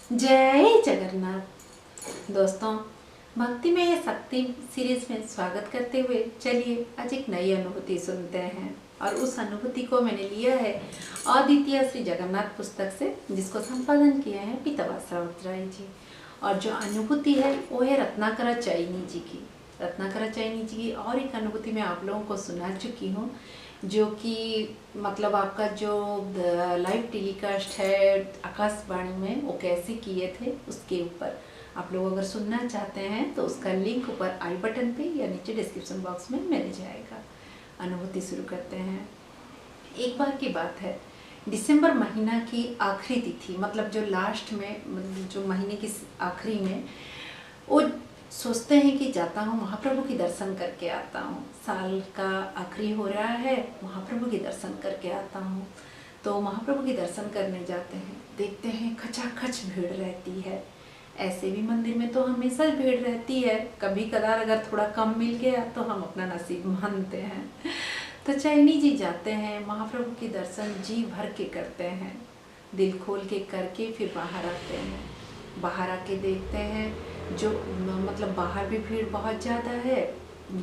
जय जगन्नाथ। दोस्तों, भक्तिमय शक्ति सीरीज में स्वागत करते हुए चलिए आज एक नई अनुभूति सुनते हैं। और उस अनुभूति को मैंने लिया है अद्वितीय श्री जगन्नाथ पुस्तक से, जिसको संपादन किया है पीताम्बर राय जी। और जो अनुभूति है वो है रत्नाकरा चैनी जी की। रत्नाकरा चैनी जी की और एक अनुभूति मैं आप लोगों को सुना चुकी हूँ, जो कि मतलब आपका जो लाइव टेलीकास्ट है आकाशवाणी में वो कैसे किए थे उसके ऊपर आप लोग अगर सुनना चाहते हैं तो उसका लिंक ऊपर आई बटन पे या नीचे डिस्क्रिप्शन बॉक्स में मिल जाएगा। अनुभूति शुरू करते हैं। एक बार की बात है, दिसंबर महीना की आखिरी तिथि, मतलब जो लास्ट में, जो महीने की आखिरी में वो सोचते हैं कि जाता हूँ महाप्रभु की दर्शन करके आता हूँ। साल का आखिरी हो रहा है, महाप्रभु की दर्शन करके आता हूँ। तो महाप्रभु की दर्शन करने जाते हैं, देखते हैं खचाखच भीड़ रहती है। ऐसे भी मंदिर में तो हमेशा भीड़ रहती है, कभी कदार अगर थोड़ा कम मिल गया तो हम अपना नसीब मानते हैं। तो चैनी जी जाते हैं, महाप्रभु की दर्शन जी भर के करते हैं, दिल खोल के करके फिर बाहर आते हैं। बाहर आके देखते हैं जो मतलब बाहर भी भीड़ बहुत ज़्यादा है,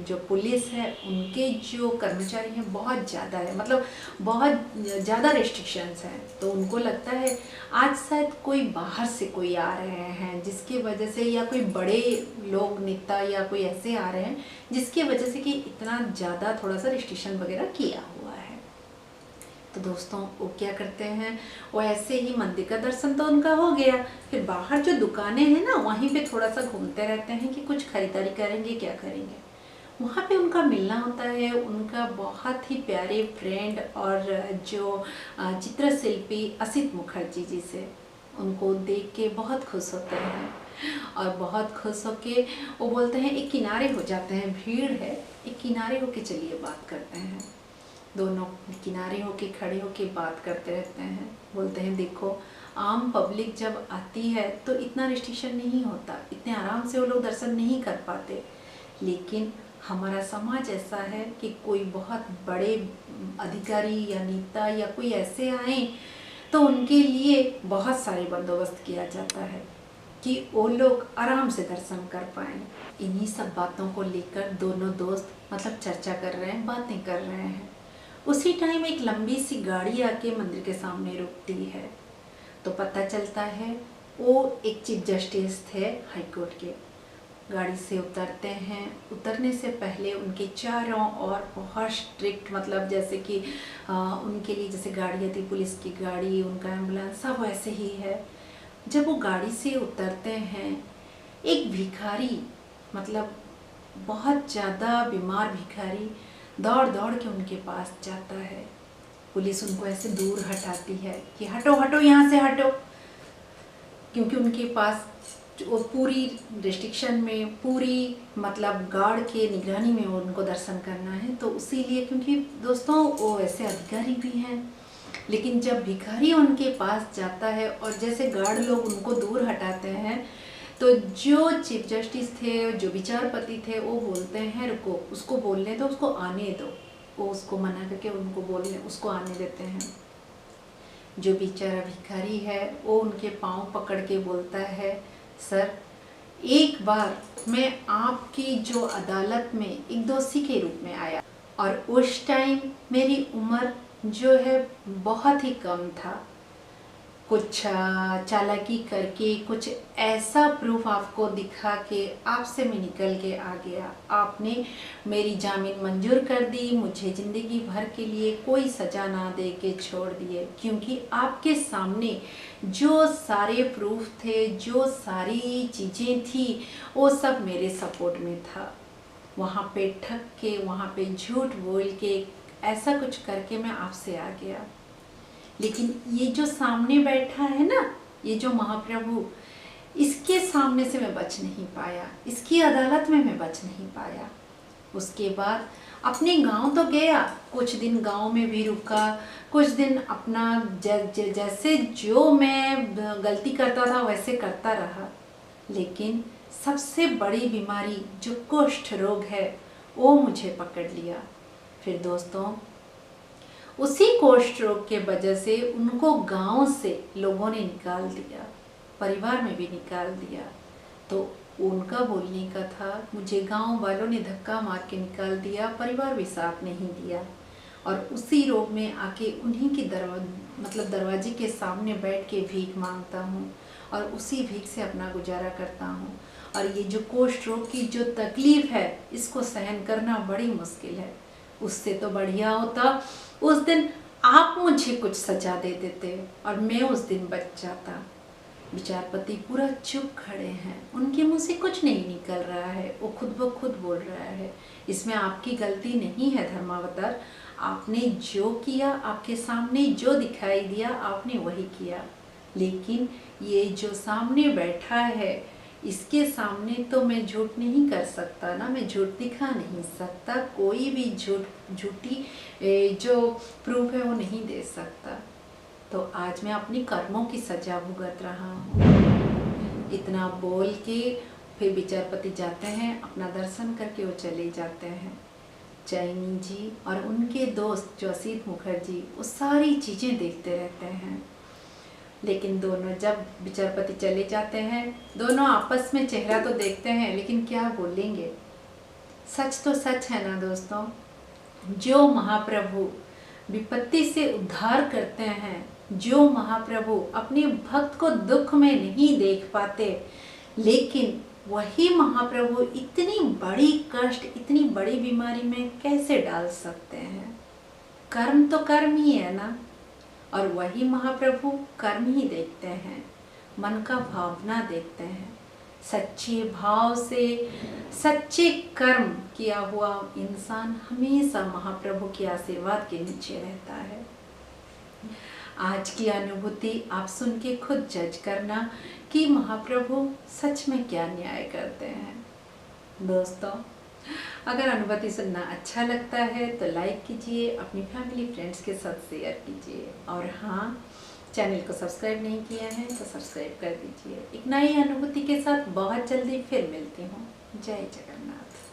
जो पुलिस है उनके जो कर्मचारी हैं बहुत ज़्यादा है, मतलब बहुत ज़्यादा रेस्ट्रिक्शंस हैं। तो उनको लगता है आज शायद कोई बाहर से कोई आ रहे हैं जिसकी वजह से, या कोई बड़े लोग नेता या कोई ऐसे आ रहे हैं जिसकी वजह से कि इतना ज़्यादा थोड़ा सा रेस्ट्रिक्शन वगैरह किया हुआ है। तो दोस्तों वो क्या करते हैं, वो ऐसे ही मंदिर का दर्शन तो उनका हो गया, फिर बाहर जो दुकानें हैं ना वहीं पे थोड़ा सा घूमते रहते हैं कि कुछ खरीदारी करेंगे, क्या करेंगे। वहाँ पे उनका मिलना होता है उनका बहुत ही प्यारे फ्रेंड और जो चित्रशिल्पी असित मुखर्जी जी से। उनको देख के बहुत खुश होते हैं और बहुत खुश होके वो बोलते हैं एक किनारे हो जाते हैं, भीड़ है एक किनारे होके चलिए बात करते हैं। दोनों किनारे होके खड़े होके बात करते रहते हैं। बोलते हैं देखो आम पब्लिक जब आती है तो इतना रिस्ट्रिक्शन नहीं होता, इतने आराम से वो लोग दर्शन नहीं कर पाते, लेकिन हमारा समाज ऐसा है कि कोई बहुत बड़े अधिकारी या नेता या कोई ऐसे आए तो उनके लिए बहुत सारे बंदोबस्त किया जाता है कि वो लोग आराम से दर्शन कर पाएँ। इन्हीं सब बातों को लेकर दोनों दोस्त मतलब चर्चा कर रहे हैं, बातें कर रहे हैं। उसी टाइम एक लंबी सी गाड़ी आके मंदिर के सामने रुकती है। तो पता चलता है वो एक चीफ जस्टिस थे हाई कोर्ट के। गाड़ी से उतरते हैं, उतरने से पहले उनके चारों ओर बहुत स्ट्रिक्ट, मतलब जैसे कि उनके लिए जैसे गाड़ी आती, पुलिस की गाड़ी, उनका एम्बुलेंस सब वैसे ही है। जब वो गाड़ी से उतरते हैं, एक भिखारी, मतलब बहुत ज़्यादा बीमार भिखारी दौड़ दौड़ के उनके पास जाता है। पुलिस उनको ऐसे दूर हटाती है कि हटो हटो यहाँ से हटो, क्योंकि उनके पास वो पूरी रिस्ट्रिक्शन में, पूरी मतलब गार्ड के निगरानी में उनको दर्शन करना है। तो इसीलिए, क्योंकि दोस्तों वो ऐसे अधिकारी भी हैं, लेकिन जब भिखारी उनके पास जाता है और जैसे गार्ड लोग उनको दूर हटाते हैं, तो जो चीफ जस्टिस थे, जो विचारपति थे, वो बोलते हैं रुको, उसको बोलने दो, उसको आने दो। वो उसको मना करके उनको बोलने, उसको आने देते हैं। जो बेचारा भिखारी है वो उनके पाँव पकड़ के बोलता है, सर एक बार मैं आपकी जो अदालत में एक दोषी के रूप में आया, और उस टाइम मेरी उम्र जो है बहुत ही कम था। कुछ चालाकी करके, कुछ ऐसा प्रूफ आपको दिखा के आपसे मैं निकल के आ गया। आपने मेरी जामीन मंजूर कर दी, मुझे ज़िंदगी भर के लिए कोई सज़ा ना दे के छोड़ दिए, क्योंकि आपके सामने जो सारे प्रूफ थे, जो सारी चीज़ें थी, वो सब मेरे सपोर्ट में था। वहाँ पे ठग के, वहाँ पे झूठ बोल के, ऐसा कुछ करके मैं आपसे आ गया। लेकिन ये जो सामने बैठा है ना, ये जो महाप्रभु, इसके सामने से मैं बच नहीं पाया, इसकी अदालत में मैं बच नहीं पाया। उसके बाद अपने गांव तो गया, कुछ दिन गांव में भी रुका, कुछ दिन अपना जैसे जो मैं गलती करता था वैसे करता रहा। लेकिन सबसे बड़ी बीमारी जो कुष्ठ रोग है वो मुझे पकड़ लिया। फिर दोस्तों उसी कुष्ठ रोग के वजह से उनको गांव से लोगों ने निकाल दिया परिवार में भी निकाल दिया। तो उनका बोलने का था, मुझे गांव वालों ने धक्का मार के निकाल दिया, परिवार भी साथ नहीं दिया, और उसी रोग में आके उन्हीं के दरवाजे के सामने बैठ के भीख मांगता हूँ और उसी भीख से अपना गुजारा करता हूँ। और ये जो कोष्ठ रोग की जो तकलीफ़ है, इसको सहन करना बड़ी मुश्किल है। उससे तो बढ़िया होता उस दिन आप मुझे कुछ सजा दे देते और मैं उस दिन बच जाता। विचारपति पूरा चुप खड़े हैं, उनके मुंह से कुछ नहीं निकल रहा है, वो खुद ब खुद बोल रहा है, इसमें आपकी गलती नहीं है धर्मावतार। आपने जो किया, आपके सामने जो दिखाई दिया आपने वही किया, लेकिन ये जो सामने बैठा है इसके सामने तो मैं झूठ नहीं कर सकता ना, मैं झूठ दिखा नहीं सकता, कोई भी झूठी जो प्रूफ है वो नहीं दे सकता। तो आज मैं अपनी कर्मों की सजा भुगत रहा हूँ। इतना बोल के फिर विचारपति जाते हैं, अपना दर्शन करके वो चले जाते हैं। चैनी जी और उनके दोस्त जो असित मुखर्जी वो सारी चीज़ें देखते रहते हैं, लेकिन दोनों जब विचारपति चले जाते हैं, दोनों आपस में चेहरा तो देखते हैं लेकिन क्या बोलेंगे। सच तो सच है ना दोस्तों, जो महाप्रभु विपत्ति से उद्धार करते हैं, जो महाप्रभु अपने भक्त को दुख में नहीं देख पाते, लेकिन वही महाप्रभु इतनी बड़ी कष्ट, इतनी बड़ी बीमारी में कैसे डाल सकते हैं। कर्म तो कर्म ही है ना, और वही महाप्रभु कर्म ही देखते हैं, मन का भावना देखते हैं। सच्चे भाव से सच्चे कर्म किया हुआ इंसान हमेशा महाप्रभु के आशीर्वाद के नीचे रहता है। आज की अनुभूति आप सुन के खुद जज करना कि महाप्रभु सच में क्या न्याय करते हैं। दोस्तों, अगर अनुभूति सुनना अच्छा लगता है तो लाइक कीजिए, अपनी फैमिली फ्रेंड्स के साथ शेयर कीजिए, और हाँ, चैनल को सब्सक्राइब नहीं किया है तो सब्सक्राइब कर दीजिए। एक नई अनुभूति के साथ बहुत जल्दी फिर मिलती हूँ। जय जगन्नाथ।